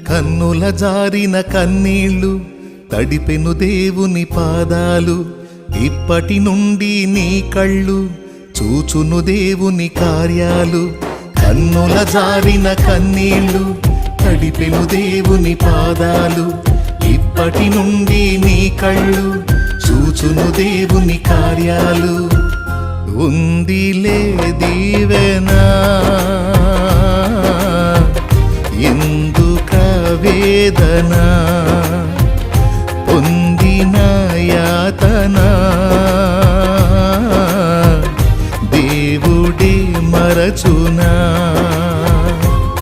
కన్నుల జారిన కన్నీళ్ళు తడిపెను దేవుని పాదాలు. ఇప్పటి నుండి నీ కళ్ళు చూచును దేవుని కార్యాలు. కన్నుల జారిన కన్నీళ్ళు తడిపెను దేవుని పాదాలు. ఇప్పటి నుండి నీ కళ్ళు చూచును దేవుని కార్యాలు. ఉందిలే దీవెనా ఎందుక వేదనా.